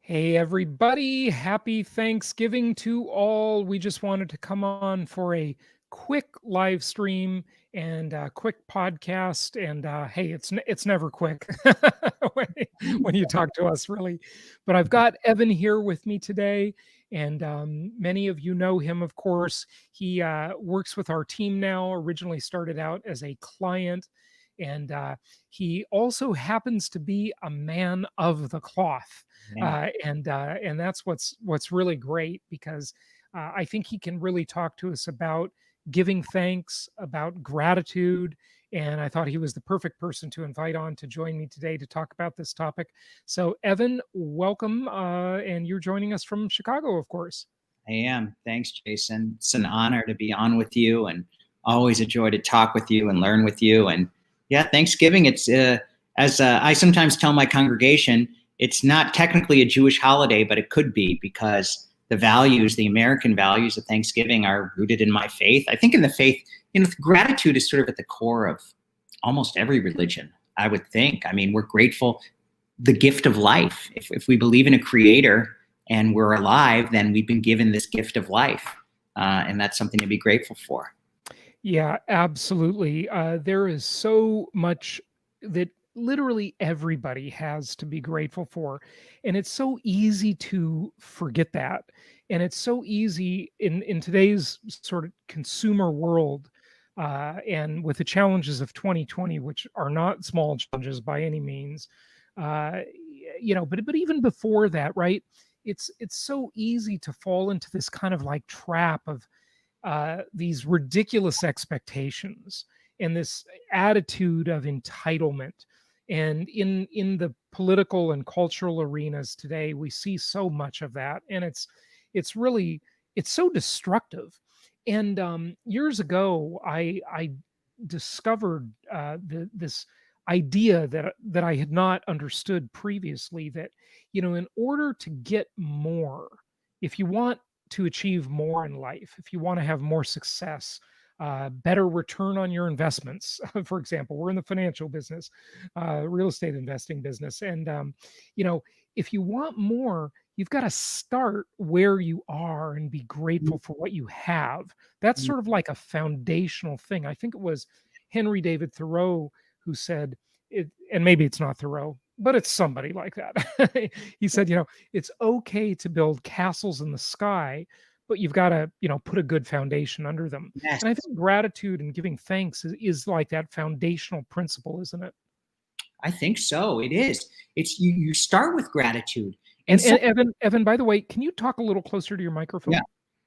Hey, everybody. Happy Thanksgiving to all. We just wanted to come on for a quick live stream and a quick podcast. And hey, it's never quick when, when you talk to us, really. But I've got Evan here with me today. And many of you know him, of course. He works with our team now, originally started out as a client. And he also happens to be a man of the cloth, Yeah. and that's what's really great because I think he can really talk to us about giving thanks, about gratitude, and I thought he was the perfect person to invite on to join me today to talk about this topic. So, Evan, welcome, and you're joining us from Chicago, of course. I am. Thanks, Jason. It's an honor to be on with you, and always a joy to talk with you and learn with you. And yeah, Thanksgiving. It's as I sometimes tell my congregation, it's not technically a Jewish holiday, but it could be because the values, the American values of Thanksgiving, are rooted in my faith. I think in the faith, gratitude is sort of at the core of almost every religion. I would think. I mean, we're grateful the gift of life. If we believe in a creator and we're alive, then we've been given this gift of life. And that's something to be grateful for. Yeah, absolutely. There is so much that literally everybody has to be grateful for. And it's so easy to forget that. And it's so easy in today's sort of consumer world, and with the challenges of 2020, which are not small challenges by any means. But even before that, right? It's so easy to fall into this kind of like trap of these ridiculous expectations and this attitude of entitlement. And in the political and cultural arenas today, we see so much of that, and it's really it's so destructive. And years ago, I discovered this idea that I had not understood previously, that in order to get more, if you want to achieve more in life, if you want to have more success, better return on your investments. For example, we're in the financial business, real estate investing business, and you know, if you want more, you've got to start where you are and be grateful for what you have. That's sort of like a foundational thing. I think it was Henry David Thoreau who said it, and maybe it's not Thoreau, but it's somebody like that. He said, it's okay to build castles in the sky, but you've got to, put a good foundation under them. Yes, And I think gratitude and giving thanks is like that foundational principle, isn't it? I think so. It is. It's you start with gratitude. And And so, Evan, by the way, can you talk a little closer to your yeah, microphone? Yeah.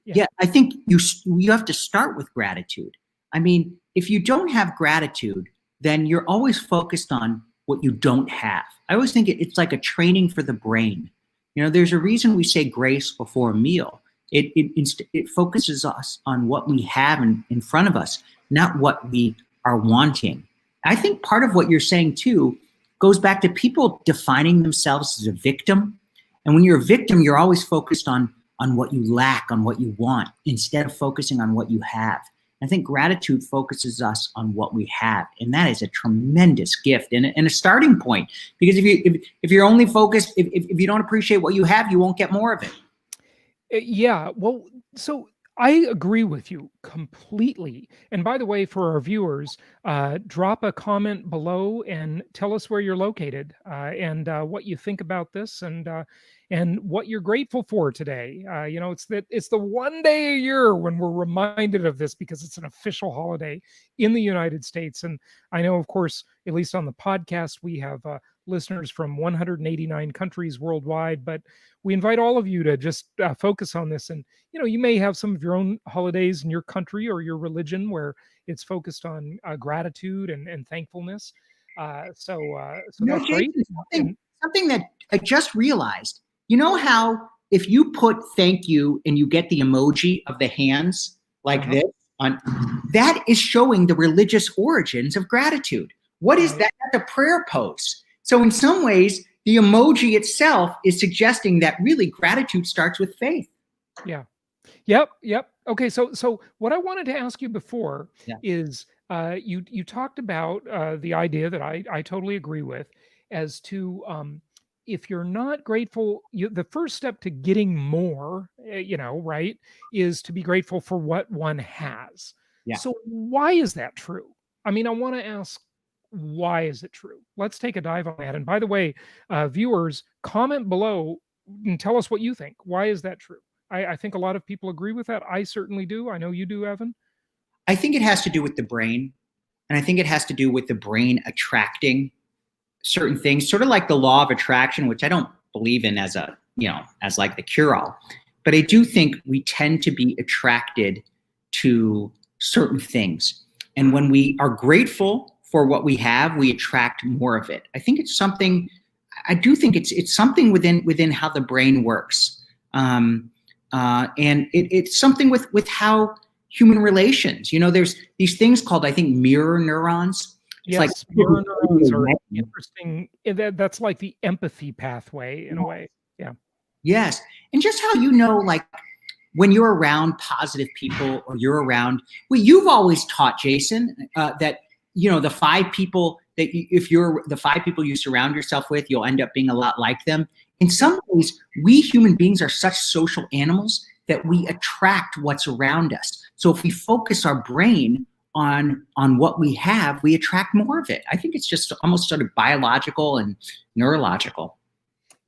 yeah, I think you have to start with gratitude. I mean, if you don't have gratitude, then you're always focused on what you don't have. I always think it's like a training for the brain. There's a reason we say grace before a meal. It focuses us on what we have in front of us, not what we are wanting. I think part of what you're saying too goes back to people defining themselves as a victim. And when you're a victim, you're always focused on what you lack, on what you want, instead of focusing on what you have. I think gratitude focuses us on what we have, and that is a tremendous gift and a starting point. Because if you're only focused, if you don't appreciate what you have, you won't get more of it. Yeah, well, so I agree with you completely. And by the way, for our viewers, drop a comment below and tell us where you're located, and what you think about this, and what you're grateful for today. It's the one day a year when we're reminded of this because it's an official holiday in the United States. And I know, of course, at least on the podcast, we have listeners from 189 countries worldwide, but we invite all of you to just focus on this. And you may have some of your own holidays in your country or your religion where it's focused on gratitude and thankfulness. So that's great. Jason, And something that I just realized. You know how if you put thank you and you get the emoji of the hands like uh-huh, this on, that is showing the religious origins of gratitude. What is right. that? That's a prayer pose. So in some ways, the emoji itself is suggesting that really gratitude starts with faith. Yeah. Yep. Okay, so what I wanted to ask you before Yeah. is, you talked about the idea that I totally agree with, as to if you're not grateful, the first step to getting more, right, is to be grateful for what one has. Yeah. So why is that true? I mean, I want to ask, why is it true? Let's take a dive on that. And by the way, viewers, comment below and tell us what you think. Why is that true? I think a lot of people agree with that. I certainly do. I know you do, Evan. I think it has to do with the brain. And I think it has to do with the brain attracting certain things, sort of like the law of attraction, which I don't believe in as a, as like the cure all. But I do think we tend to be attracted to certain things. And when we are grateful for what we have, we attract more of it. I think it's something, I do think it's something within how the brain works. And it's something with how human relations, there's these things called, I think, mirror neurons. It's Yes, like mirror neurons are interesting. That's like the empathy pathway in a way. Yeah. Yes. And just how, like when you're around positive people or you're around, well, you've always taught, Jason, that, the five people that if you're the five people you surround yourself with, you'll end up being a lot like them. In some ways, we human beings are such social animals that we attract what's around us. So if we focus our brain on what we have, we attract more of it. I think it's just almost sort of biological and neurological.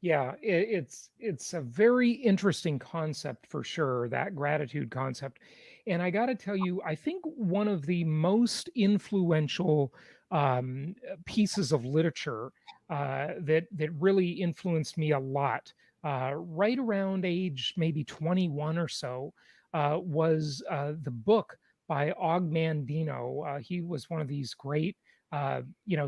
Yeah, it's a very interesting concept for sure, that gratitude concept. And I got to tell you, I think one of the most influential pieces of literature that really influenced me a lot, right around age maybe 21 or so, was the book by Og Mandino. He was one of these great,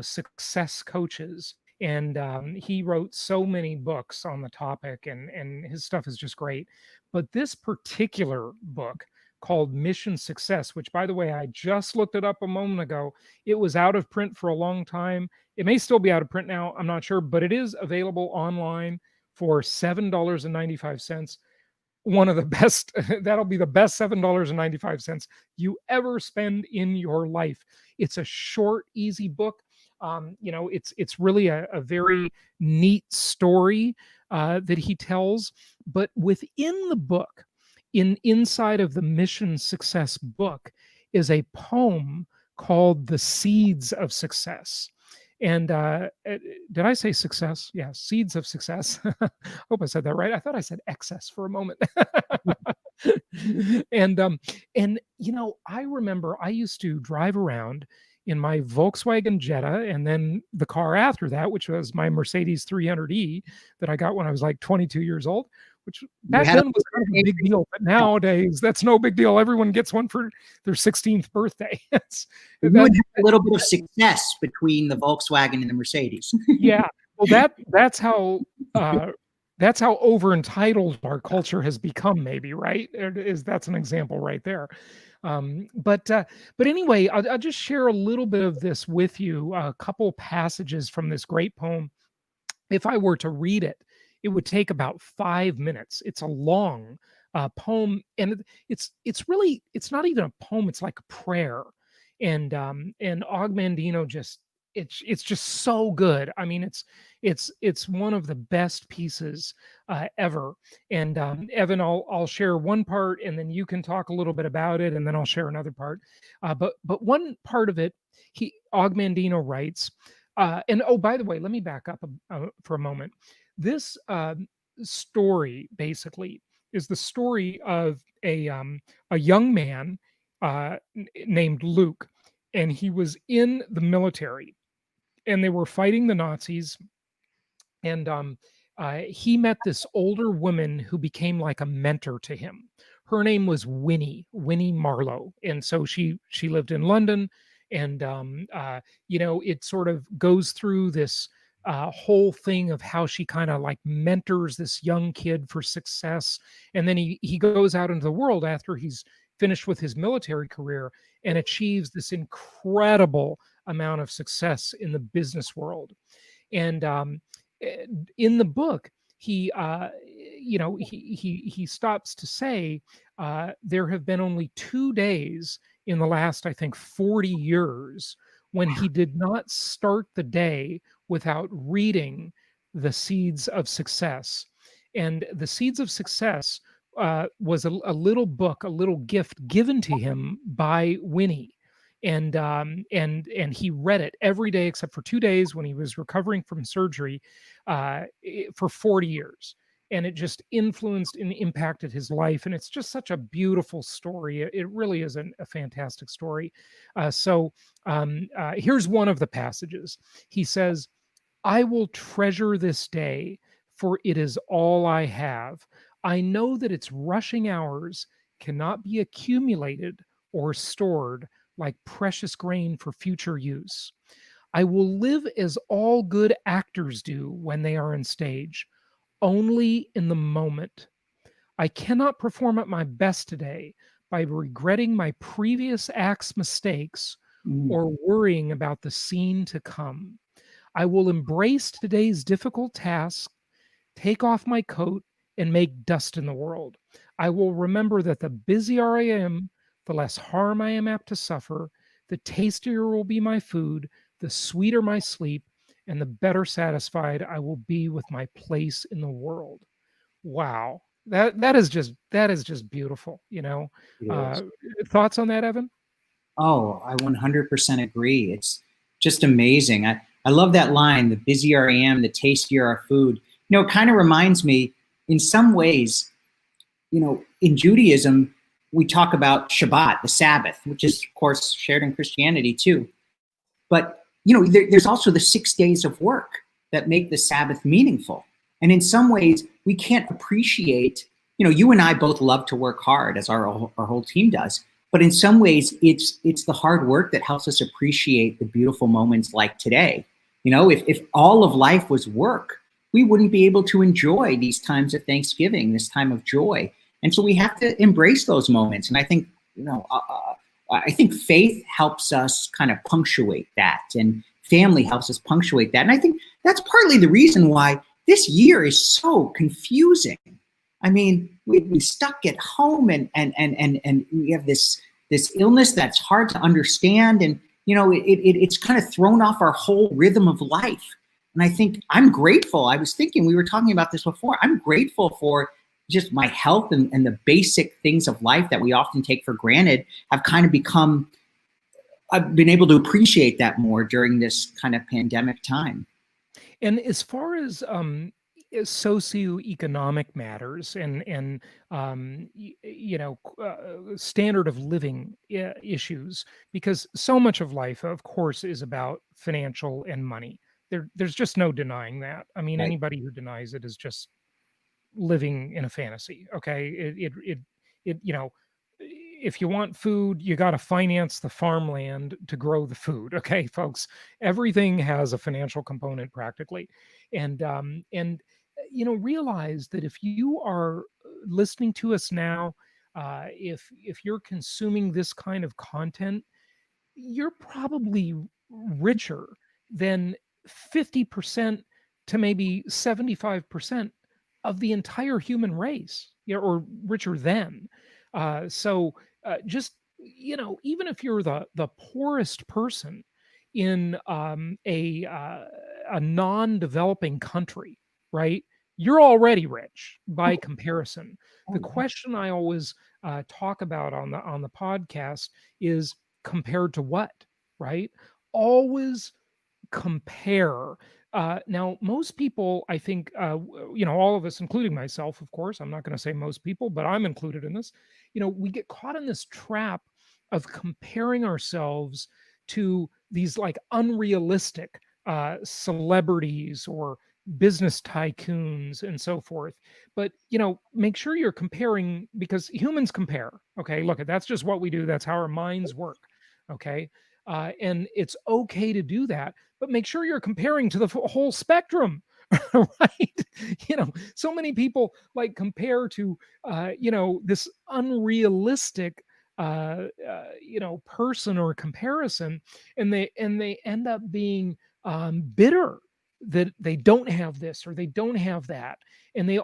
success coaches, and he wrote so many books on the topic, and his stuff is just great. But this particular book called Mission Success, which, by the way, I just looked it up a moment ago. It was out of print for a long time. It may still be out of print now, I'm not sure, but it is available online for $7.95. One of the best, that'll be the best $7.95 you ever spend in your life. It's a short, easy book. It's really a very neat story that he tells. But within the book, inside of the Mission Success book, is a poem called "The Seeds of Success." And did I say success? Yeah, seeds of success. Hope I said that right. I thought I said excess for a moment. And I remember I used to drive around in my Volkswagen Jetta, and then the car after that, which was my Mercedes 300E that I got when I was like 22 years old, which back then was kind of a big deal, but nowadays that's no big deal. Everyone gets one for their 16th birthday. You would have a little bit of success between the Volkswagen and the Mercedes. Yeah, well, that's how over entitled our culture has become, maybe, right? That's an example right there. But anyway, I'll just share a little bit of this with you. A couple passages from this great poem. If I were to read it, it would take about 5 minutes. It's a long poem, and it's not even a poem. It's like a prayer, and Og Mandino it's just so good. I mean, it's one of the best pieces ever. And Evan, I'll share one part, and then you can talk a little bit about it, and then I'll share another part. But one part of it, Og Mandino writes, and oh, by the way, let me back up for a moment. This story basically is the story of a young man named Luke, and he was in the military, and they were fighting the Nazis. And he met this older woman who became like a mentor to him. Her name was Winnie Marlowe, and so she lived in London, and it sort of goes through this whole thing of how she kind of like mentors this young kid for success, and then he goes out into the world after he's finished with his military career and achieves this incredible amount of success in the business world. And in the book, he stops to say there have been only 2 days in the last, I think, 40 years when he did not start the day without reading the seeds of success. And the seeds of success was a little book, a little gift given to him by Winnie. And he read it every day except for 2 days when he was recovering from surgery for 40 years, and it just influenced and impacted his life. And it's just such a beautiful story. It really is a fantastic story. Here's one of the passages. He says, I will treasure this day, for it is all I have. I know that its rushing hours cannot be accumulated or stored like precious grain for future use. I will live as all good actors do when they are on stage, only in the moment. I cannot perform at my best today by regretting my previous act's mistakes Mm. or worrying about the scene to come. I will embrace today's difficult task, take off my coat, and make dust in the world. I will remember that the busier I am, the less harm I am apt to suffer, the tastier will be my food, the sweeter my sleep, and the better satisfied I will be with my place in the world. Wow. That is just beautiful, you know. It is. Uh, Thoughts on that, Evan? Oh, I 100% agree. It's just amazing. I love that line, the busier I am, the tastier our food. It kind of reminds me in some ways, in Judaism, we talk about Shabbat, the Sabbath, which is, of course, shared in Christianity too. But, there's also the 6 days of work that make the Sabbath meaningful. And in some ways, we can't appreciate, you and I both love to work hard, as our whole team does. But in some ways, it's the hard work that helps us appreciate the beautiful moments like today. If all of life was work, we wouldn't be able to enjoy these times of Thanksgiving, this time of joy. And so we have to embrace those moments. And I think, I think faith helps us kind of punctuate that, and family helps us punctuate that. And I think that's partly the reason why this year is so confusing. I mean, we stuck at home, and we have this illness that's hard to understand, and it's kind of thrown off our whole rhythm of life. And I think I'm grateful. I was thinking, we were talking about this before. I'm grateful for just my health, and the basic things of life that we often take for granted have kind of become, I've been able to appreciate that more during this kind of pandemic time. And as far as socioeconomic matters and standard of living issues, because so much of life, of course, is about financial and money. There's just no denying that. I mean, Right. anybody who denies it is just living in a fantasy. Okay, if you want food, you got to finance the farmland to grow the food. Okay, folks, everything has a financial component practically. And realize that if you are listening to us now, if you're consuming this kind of content, you're probably richer than 50% to maybe 75% of the entire human race, or richer than. Just, even if you're the poorest person in a non-developing country, right? You're already rich by Oh, comparison. oh The yeah. question I always talk about on the podcast is, compared to what, right? Always compare. Now, most people, I think, all of us, including myself, of course, I'm not going to say most people, but I'm included in this. We get caught in this trap of comparing ourselves to these like unrealistic celebrities or business tycoons and so forth. But make sure you're comparing, because humans compare. Okay, look, that's just what we do. That's how our minds work. Okay, and it's okay to do that, but make sure you're comparing to the whole spectrum. Right, so many people like compare to this unrealistic person or comparison, and they end up being bitter that they don't have this or they don't have that, and they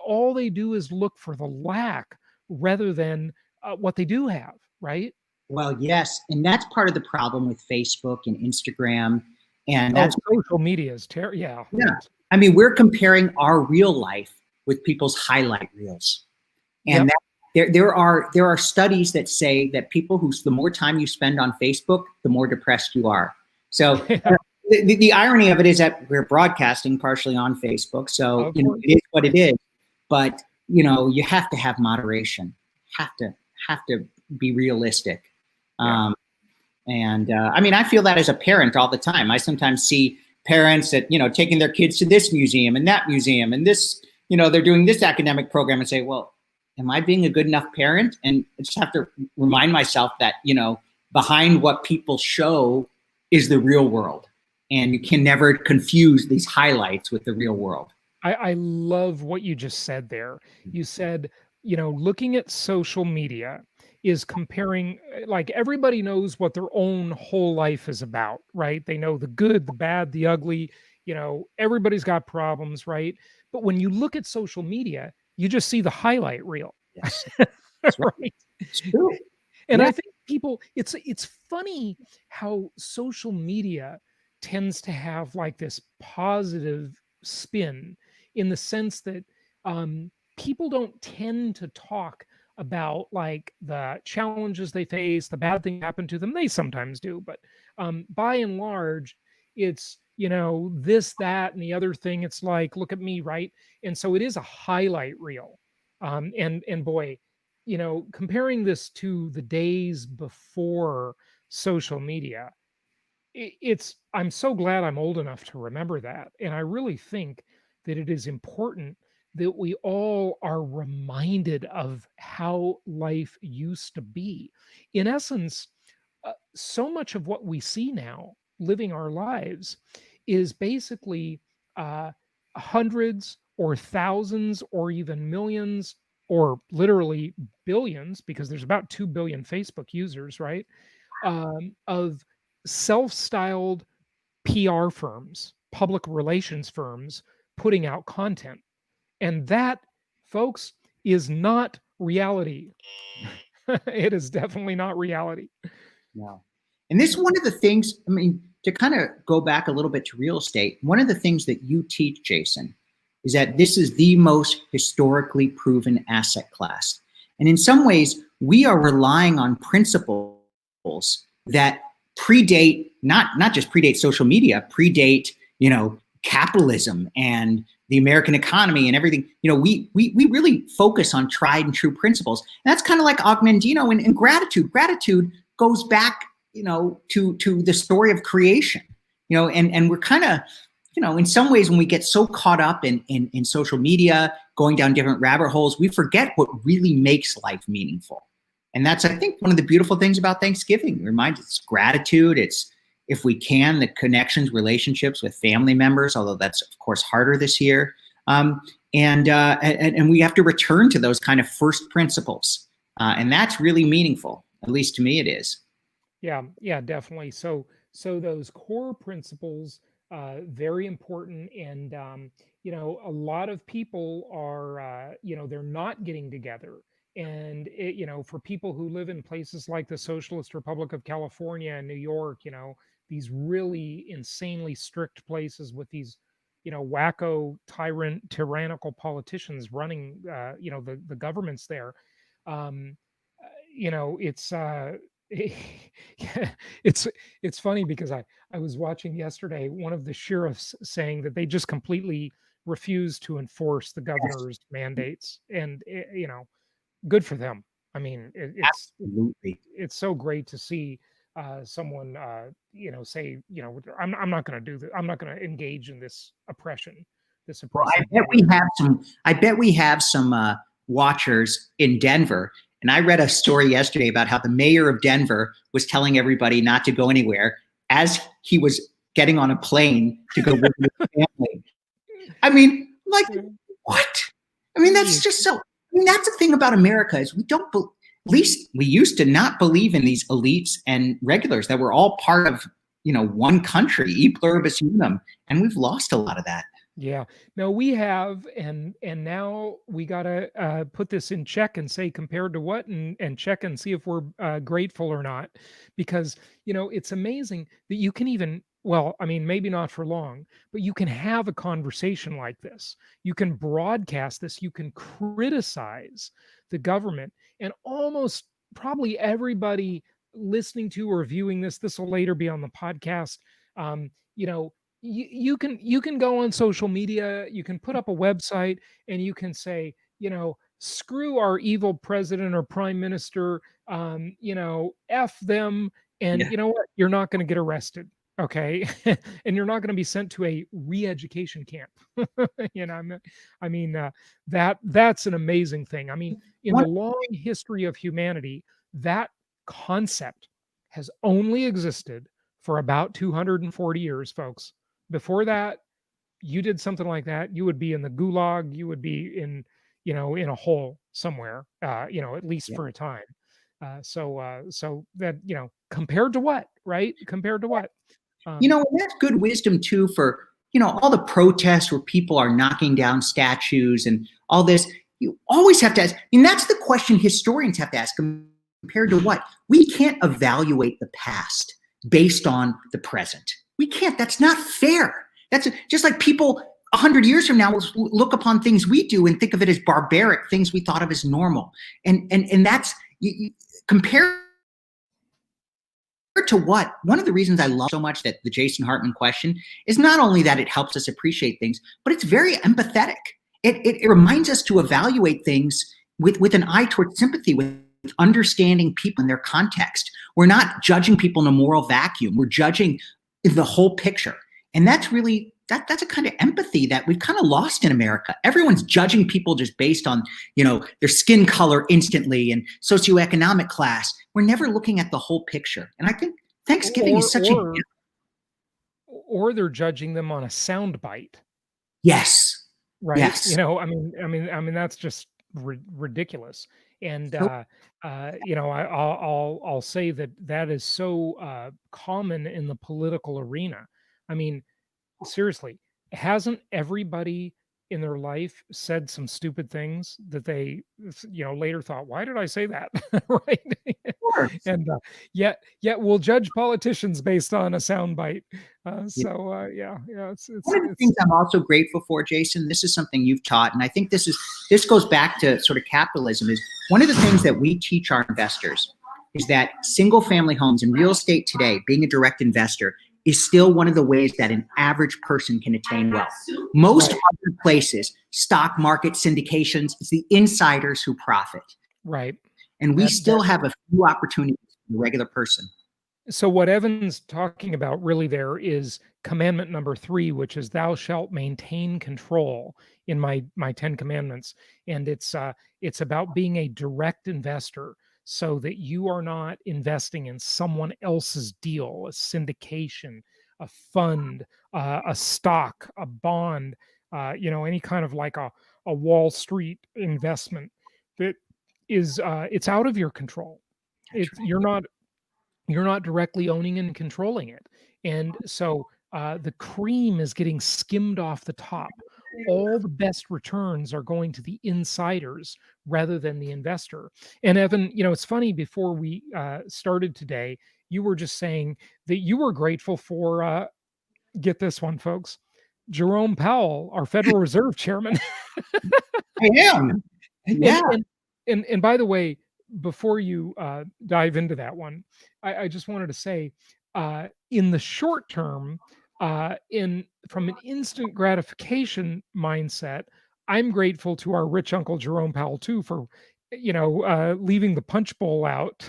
do is look for the lack rather than what they do have, right? Well, yes, and that's part of the problem with Facebook and Instagram, and Oh, that's social media is terrible. Yeah, yeah, right. I mean, we're comparing our real life with people's highlight reels. And Yep. that there are studies that say that people who the more time you spend on Facebook, the more depressed you are. So Yeah, the irony of it is that we're broadcasting partially on Facebook, so of course. it is what it is. But you have to have moderation. Have to have to be realistic. Yeah. Um, and I mean, I feel that as a parent all the time. I sometimes see parents that taking their kids to this museum and that museum and this, they're doing this academic program, and say, well, am I being a good enough parent? And I just have to remind myself that behind what people show is the real world, and you can never confuse these highlights with the real world. I love what you just said there. You said, looking at social media is comparing, like everybody knows what their own whole life is about, right? They know the good, the bad, the ugly, everybody's got problems, right? But when you look at social media, you just see the highlight reel, Yes, that's right. right? It's true. And Yeah. I think people, it's funny how social media tends to have like this positive spin in the sense that people don't tend to talk about like the challenges they face, the bad thing happened to them. They sometimes do, but by and large, it's this, that, and the other thing. It's like, look at me, right? And so it is a highlight reel. And boy, comparing this to the days before social media, I'm so glad I'm old enough to remember that. And I really think that it is important that we all are reminded of how life used to be. In essence, so much of what we see now living our lives is basically uh, hundreds or thousands or even millions or literally billions, because there's about 2 billion Facebook users, right? Of self styled PR firms, public relations firms putting out content. And that, folks, is not reality. It is definitely not reality. No. And this is one of the things, I mean, to kind of go back a little bit to real estate, one of the things that you teach, Jason, is that this is the most historically proven asset class. And in some ways, we are relying on principles that predate, not just predate social media, predate, capitalism and the American economy and everything. We really focus on tried and true principles. And that's kind of like Augmendino and gratitude. Gratitude goes back, to the story of creation, and we're kind of, in some ways, when we get so caught up in social media, going down different rabbit holes, we forget what really makes life meaningful. And that's, I think, one of the beautiful things about Thanksgiving. It reminds us, it's gratitude. It's, if we can, the connections, relationships with family members, although that's, of course, harder this year. And we have to return to those kind of first principles. And that's really meaningful. At least to me, it is. Yeah, yeah, definitely. So those core principles, very important. And a lot of people are, they're not getting together. And for people who live in places like the Socialist Republic of California and New York, these really insanely strict places with these, wacko tyrannical politicians running, the governments there. Um, it's it's it's funny because I was watching yesterday one of the sheriffs saying that they just completely refuse to enforce the Yes, governor's mandates, and good for them. I mean, absolutely. it's so great to see someone say, I'm not going to do that. I'm not going to engage in this oppression, this Well, oppressive behavior. I bet we have some watchers in Denver. And I read a story yesterday about how the mayor of Denver was telling everybody not to go anywhere as he was getting on a plane to go visit his family. I mean, like, what? I mean, that's just so. I mean, that's the thing about America is we don't. At least we used to not believe in these elites and regulars that were all part of one country, e pluribus unum, and we've lost a lot of that. Yeah. No, we have, and now we gotta put this in check and say compared to what, and check and see if we're grateful or not, because it's amazing that you can even Well, I mean, maybe not for long, but you can have a conversation like this. You can broadcast this. You can criticize the government, and almost probably everybody listening to or viewing this will later be on the podcast. You know, you can go on social media, you can put up a website, and you can say, screw our evil president or prime minister, F them, and Yeah. you know what? You're not going to get arrested. Okay. And you're not going to be sent to a re-education camp. you know, I mean, that's an amazing thing. I mean, in the One, long history of humanity, that concept has only existed for about 240 years, folks. Before that, you did something like that, you would be in the gulag, you would be in a hole somewhere, at least yeah. for a time. So that, compared to what, right? Compared to what? Um, And that's good wisdom too for, all the protests where people are knocking down statues and all this. You always have to ask, and that's the question historians have to ask, compared to what? We can't evaluate the past based on the present. We can't. That's not fair. That's just like people 100 years from now will look upon things we do and think of it as barbaric, things we thought of as normal. And that's compared to what? One of the reasons I love so much that the Jason Hartman question is not only that it helps us appreciate things, but it's very empathetic. It reminds us to evaluate things with an eye towards sympathy, with understanding people in their context. We're not judging people in a moral vacuum. We're judging the whole picture. And that's really, that's a kind of empathy that we've kind of lost in America. Everyone's judging people just based on, their skin color instantly and socioeconomic class. We're never looking at the whole picture. And I think Thanksgiving is such or they're judging them on a sound bite. Yes. Right. Yes. That's just ridiculous. And So, I'll say that is so common in the political arena. I mean, seriously, hasn't everybody in their life said some stupid things that they later thought, why did I say that? Right. of course. And yet we'll judge politicians based on a soundbite. One of the things I'm also grateful for, Jason, this is something you've taught, and I think this goes back to sort of capitalism, is one of the things that we teach our investors is that single family homes and real estate today, being a direct investor, is still one of the ways that an average person can attain wealth. Most other places, stock market syndications, it's the insiders who profit. Right. And we still have a few opportunities for the regular person. So what Evan's talking about really there is commandment number 3, which is thou shalt maintain control in my 10 commandments. And it's about being a direct investor so that you are not investing in someone else's deal, a syndication, a fund, a stock, a bond, any kind of like a Wall Street investment that is it's out of your control. You're not directly owning and controlling it. And so the cream is getting skimmed off the top. All the best returns are going to the insiders rather than the investor. And Evan, it's funny, before we started today, you were just saying that you were grateful for, get this one, folks, Jerome Powell, our Federal Reserve Chairman. I am. Yeah. And by the way, before you dive into that one, I just wanted to say, in the short term, from an instant gratification mindset, I'm grateful to our rich Uncle Jerome Powell too for, leaving the punch bowl out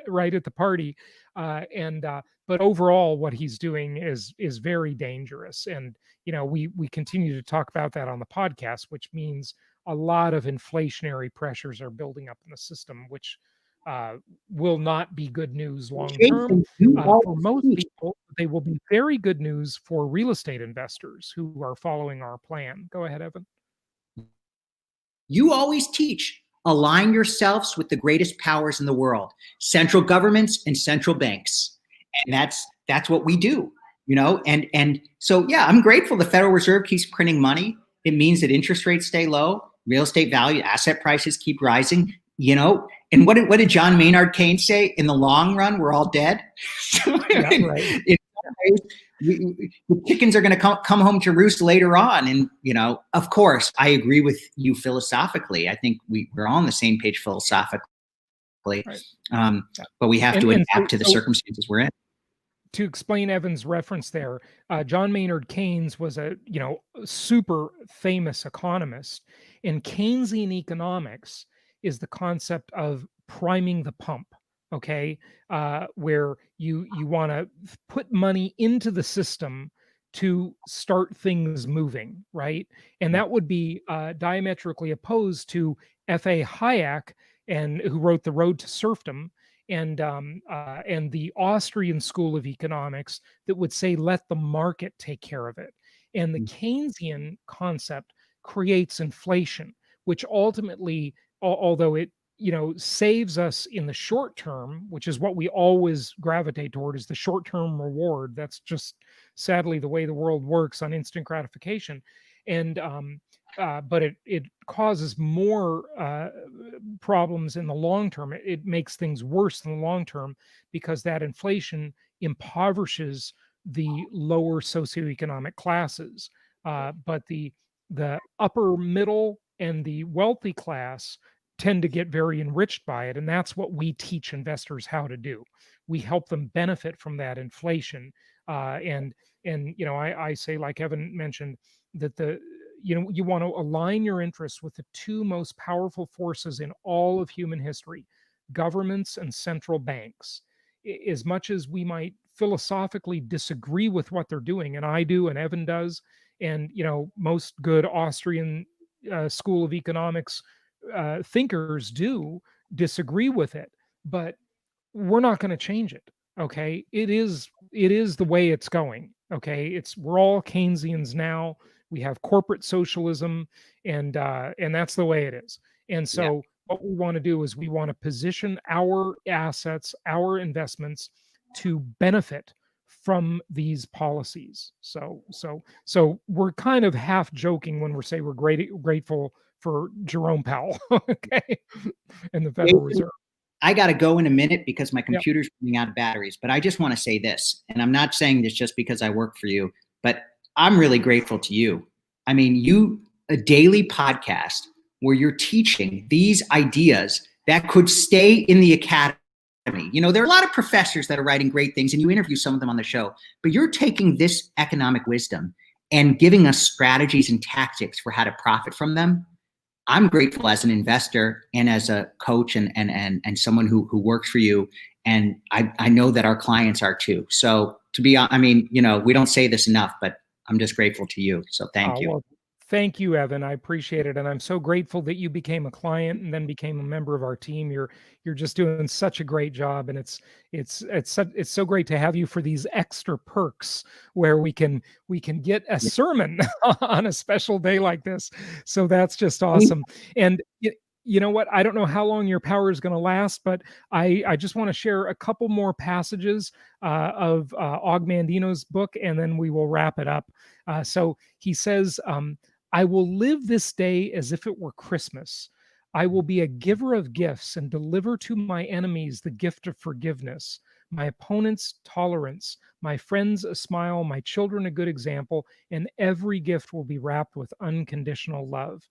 right at the party, but overall, what he's doing is very dangerous, and we continue to talk about that on the podcast, which means a lot of inflationary pressures are building up in the system, which will not be good news long term for most people. They will be very good news for real estate investors who are following our plan. Go ahead, Evan. You always teach, align yourselves with the greatest powers in the world, central governments and central banks. And that's what we do, and so, yeah, I'm grateful the Federal Reserve keeps printing money. It means that interest rates stay low, real estate value, asset prices keep rising, and what did John Maynard Keynes say? In the long run, we're all dead. Yeah, right. The chickens are going to come home to roost later on. And, of course, I agree with you philosophically. I think we're all on the same page philosophically. Right. Yeah. But we have to And adapt to the circumstances we're in. To explain Evan's reference there, John Maynard Keynes was a super famous economist, and Keynesian economics is the concept of priming the pump. Okay, where you want to put money into the system to start things moving, right? And that would be diametrically opposed to F.A. Hayek, and who wrote The Road to Serfdom, and the Austrian school of economics that would say let the market take care of it. And the Keynesian concept creates inflation, which ultimately, although it saves us in the short term, which is what we always gravitate toward, is the short term reward. That's just sadly the way the world works on instant gratification. And but it causes more problems in the long term. It makes things worse in the long term because that inflation impoverishes the lower socioeconomic classes. But the upper middle and the wealthy class tend to get very enriched by it, and that's what we teach investors how to do. We help them benefit from that inflation, and I say, like Evan mentioned, that you want to align your interests with the two most powerful forces in all of human history: governments and central banks. As much as we might philosophically disagree with what they're doing, and I do, and Evan does, and most good Austrian school of economics thinkers do disagree with it, but we're not going to change it. Okay, it is the way it's going. Okay, we're all Keynesians now. We have corporate socialism, and that's the way it is. And Yeah. so what we want to do is we want to position our assets, our investments, to benefit from these policies. So we're kind of half joking when we say we're grateful for Jerome Powell, okay, and the Federal Reserve. I got to go in a minute because my Yeah. computer's running out of batteries. But I just want to say this, and I'm not saying this just because I work for you, but I'm really grateful to you. I mean, a daily podcast where you're teaching these ideas that could stay in the academy. There are a lot of professors that are writing great things, and you interview some of them on the show, but you're taking this economic wisdom and giving us strategies and tactics for how to profit from them. I'm grateful as an investor and as a coach and someone who works for you. And I know that our clients are too. So we don't say this enough, but I'm just grateful to you. So thank you. Well, thank you, Evan. I appreciate it, and I'm so grateful that you became a client and then became a member of our team. You're just doing such a great job, and it's so great to have you for these extra perks where we can get a sermon on a special day like this. So that's just awesome. And you know what? I don't know how long your power is going to last, but I just want to share a couple more passages of Og Mandino's book, and then we will wrap it up. So he says, I will live this day as if it were Christmas. I will be a giver of gifts and deliver to my enemies the gift of forgiveness, my opponents tolerance, my friends a smile, my children a good example, and every gift will be wrapped with unconditional love.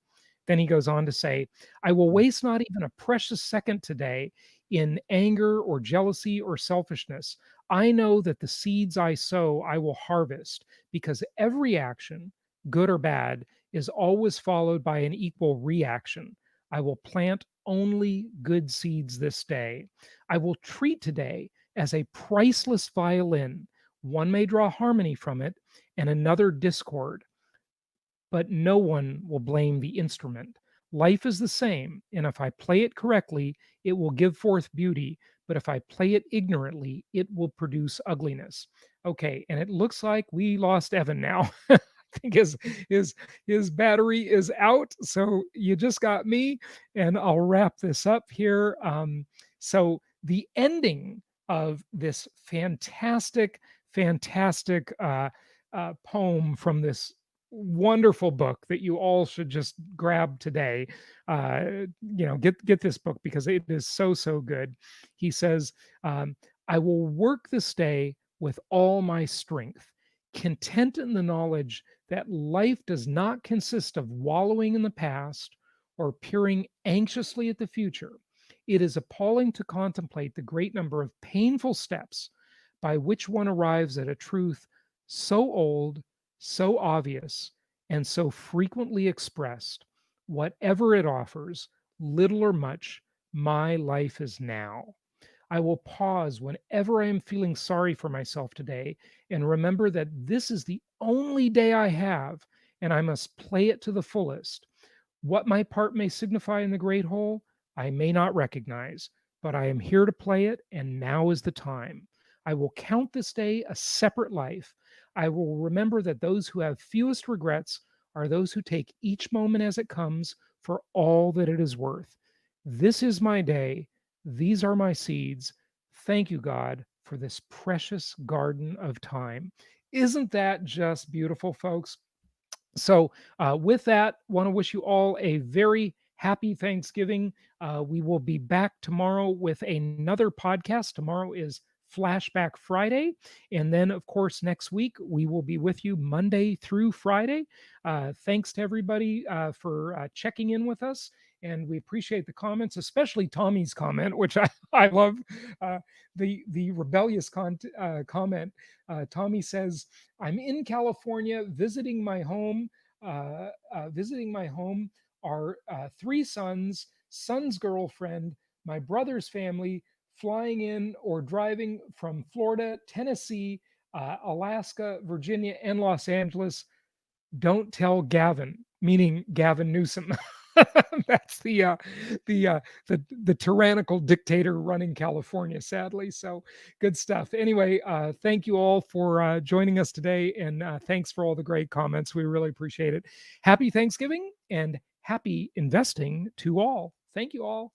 Then he goes on to say, I will waste not even a precious second today in anger or jealousy or selfishness. I know that the seeds I sow, I will harvest, because every action, good or bad, is always followed by an equal reaction. I will plant only good seeds this day. I will treat today as a priceless violin. One may draw harmony from it and another discord, but no one will blame the instrument. Life is the same, and if I play it correctly, it will give forth beauty, but if I play it ignorantly, it will produce ugliness. Okay, and it looks like we lost Evan now. I think his battery is out, so you just got me, and I'll wrap this up here. So the ending of this fantastic poem from this wonderful book that you all should just grab today. Get this book because it is so good. He says, I will work this day with all my strength. content in the knowledge that life does not consist of wallowing in the past or peering anxiously at the future. It is appalling to contemplate the great number of painful steps by which one arrives at a truth so old, so obvious, and so frequently expressed. Whatever it offers, little or much, my life is now. I will pause whenever I am feeling sorry for myself today and remember that this is the only day I have and I must play it to the fullest. What my part may signify in the great whole, I may not recognize, but I am here to play it, and now is the time. I will count this day a separate life. I will remember that those who have fewest regrets are those who take each moment as it comes for all that it is worth. This is my day. These are my seeds. Thank you, God, for this precious garden of time. Isn't that just beautiful, folks? So, with that, want to wish you all a very happy Thanksgiving. We will be back tomorrow with another podcast. Tomorrow is Flashback Friday. And then, of course, next week, we will be with you Monday through Friday. Thanks to everybody for checking in with us. And we appreciate the comments, especially Tommy's comment, which I love. Uh, the rebellious comment. Tommy says, I'm in California visiting my home. Visiting my home are three sons, son's girlfriend, my brother's family, flying in or driving from Florida, Tennessee, Alaska, Virginia, and Los Angeles. Don't tell Gavin, meaning Gavin Newsom. That's the tyrannical dictator running California, sadly. So good stuff. Anyway, thank you all for joining us today, and thanks for all the great comments. We really appreciate it. Happy Thanksgiving and happy investing to all. Thank you all.